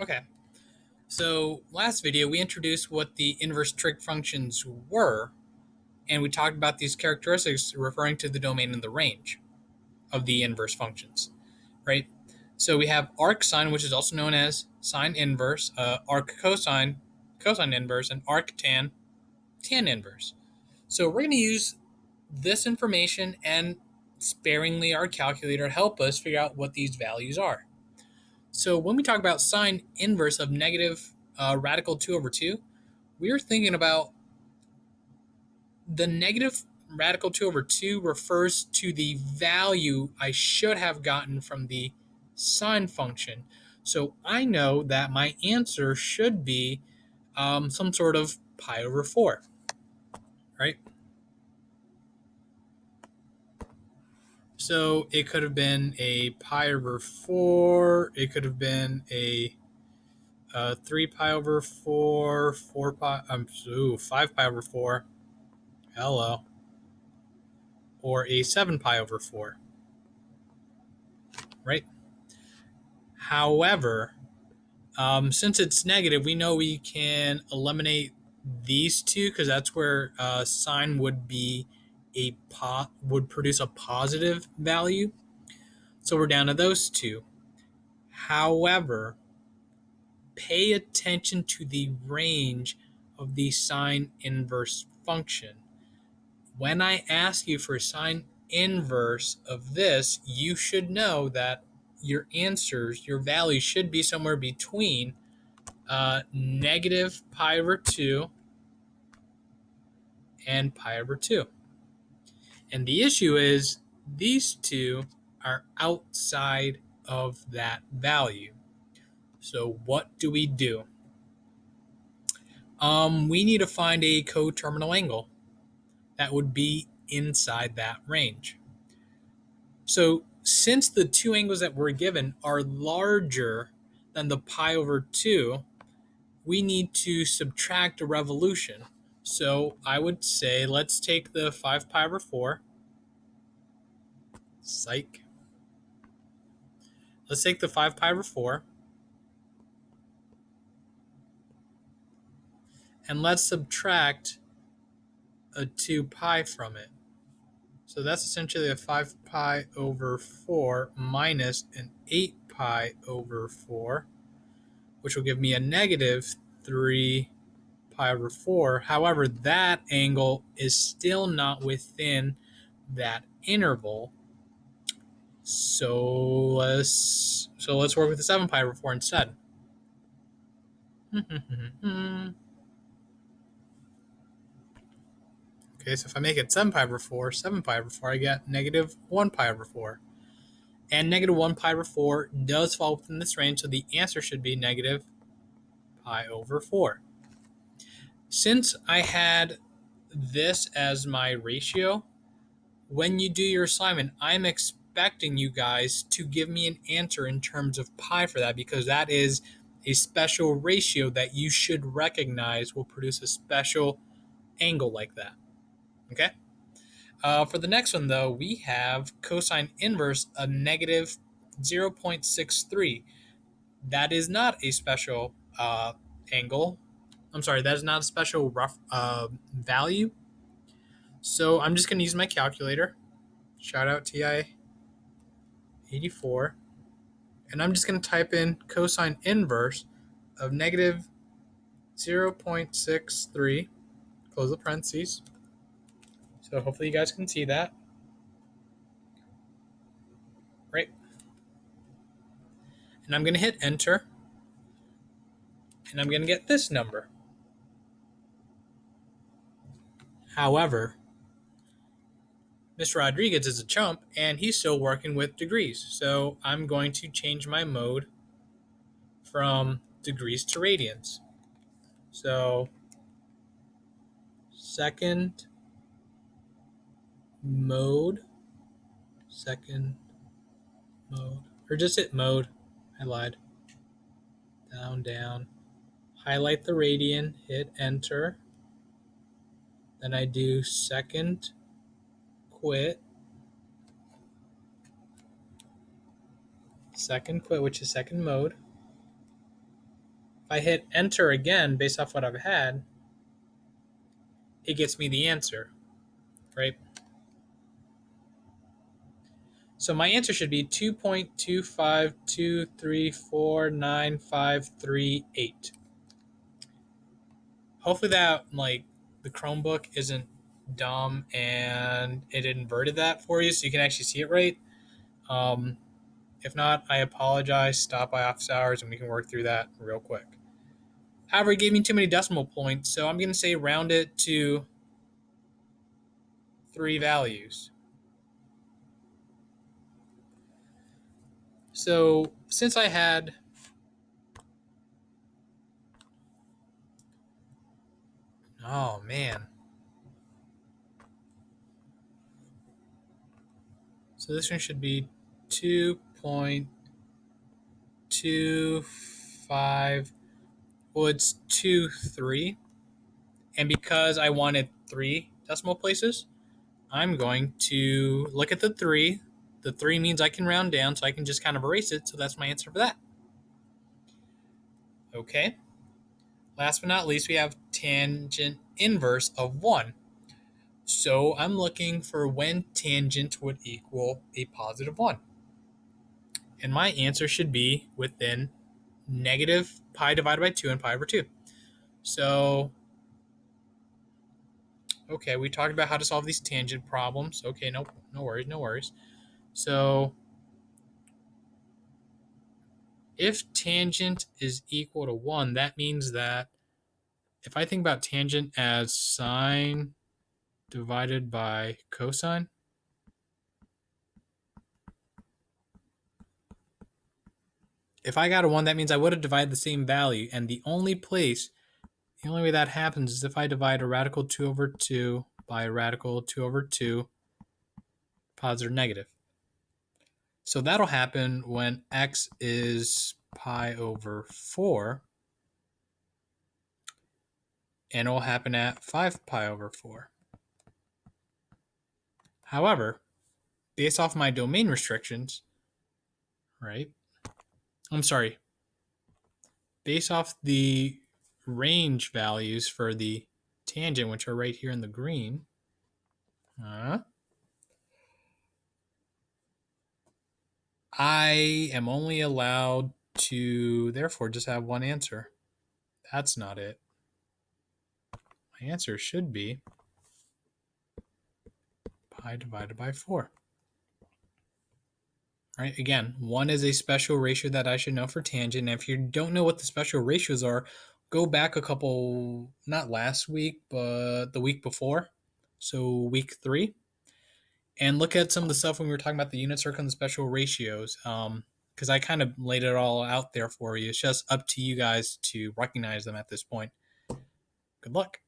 Okay, so last video we introduced what the inverse trig functions were, and we talked about these characteristics referring to the domain and the range of the inverse functions, right? So we have arc sine, which is also known as sine inverse, arc cosine, cosine inverse, and arc tan, tan inverse. So we're going to use this information and sparingly our calculator to help us figure out what these values are. So when we talk about sine inverse of negative radical 2 over 2, we're thinking about the negative radical 2 over 2 refers to the value I should have gotten from the sine function. So I know that my answer should be some sort of pi over 4, right? So it could have been a pi over 4. It could have been a 3 pi over 4, 4 pi, 5 pi over 4, hello, or a 7 pi over 4, right? However, since it's negative, we know we can eliminate these two because that's where sine would be would produce a positive value. So we're down to those two. However, pay attention to the range of the sine inverse function. When I ask you for a sine inverse of this, you should know that your answers, your values should be somewhere between negative pi over 2 and pi over 2. And the issue is these two are outside of that value. So what do? We need to find a coterminal angle that would be inside that range. So since the two angles that we're given are larger than the pi over 2, we need to subtract a revolution. So I would say let's take the 5 pi over 4. Psych. Let's take the 5 pi over 4. And let's subtract a 2 pi from it. So that's essentially a 5 pi over 4 minus an 8 pi over 4, which will give me a negative 3 pi over 4. However, that angle is still not within that interval. So let's work with the 7 pi over 4 instead. Okay, so if I make it 7 pi over 4, 7 pi over 4, I get negative 1 pi over 4. And negative 1 pi over 4 does fall within this range, so the answer should be negative pi over 4. Since I had this as my ratio, when you do your assignment, I'm expecting you guys to give me an answer in terms of pi for that, because that is a special ratio that you should recognize will produce a special angle like that. Okay? For the next one, though, we have cosine inverse of negative 0.63. That is not a special angle. I'm sorry, that is not a special rough value. So I'm just going to use my calculator. Shout out TI 84. And I'm just going to type in cosine inverse of negative 0.63. Close the parentheses. So hopefully you guys can see that. Right. And I'm going to hit enter. And I'm going to get this number. However, Mr. Rodriguez is a chump and he's still working with degrees. So I'm going to change my mode from degrees to radians. So second mode, or just hit mode. I lied. Down, down. Highlight the radian, hit enter. Then I do second quit. Second quit, which is second mode. I hit enter again based off what I've had, it gets me the answer, right? So my answer should be 2.252349538. Hopefully that, like, the Chromebook isn't dumb and it inverted that for you so you can actually see it right. If not, I apologize. Stop by office hours and we can work through that real quick. However, it gave me too many decimal points, so I'm going to say round it to 3 values. So since I had oh man. So this one should be 2.25. Well, it's 2.3. And because I wanted 3 decimal places, I'm going to look at the 3. The 3 means I can round down, so I can just kind of erase it. So that's my answer for that. Okay. Last but not least, we have tangent inverse of 1. So I'm looking for when tangent would equal a positive 1. And my answer should be within negative pi divided by 2 and pi over 2. So, okay, we talked about how to solve these tangent problems. Okay, no worries. So, if tangent is equal to 1, that means that if I think about tangent as sine divided by cosine, if I got a 1, that means I would have divided the same value. And the only way that happens is if I divide a radical 2 over 2 by a radical 2 over 2, positive or negative. So that'll happen when x is pi over 4, and it'll happen at 5 pi over 4. However, based off my domain restrictions, right? I'm sorry. Based off the range values for the tangent, which are right here in the green, I am only allowed to, therefore, just have one answer. That's not it. My answer should be pi divided by 4. Right? Again, 1 is a special ratio that I should know for tangent. And if you don't know what the special ratios are, go back a couple, not last week, but the week before. So week 3. And look at some of the stuff when we were talking about the unit circle and the special ratios. Because I kind of laid it all out there for you. It's just up to you guys to recognize them at this point. Good luck.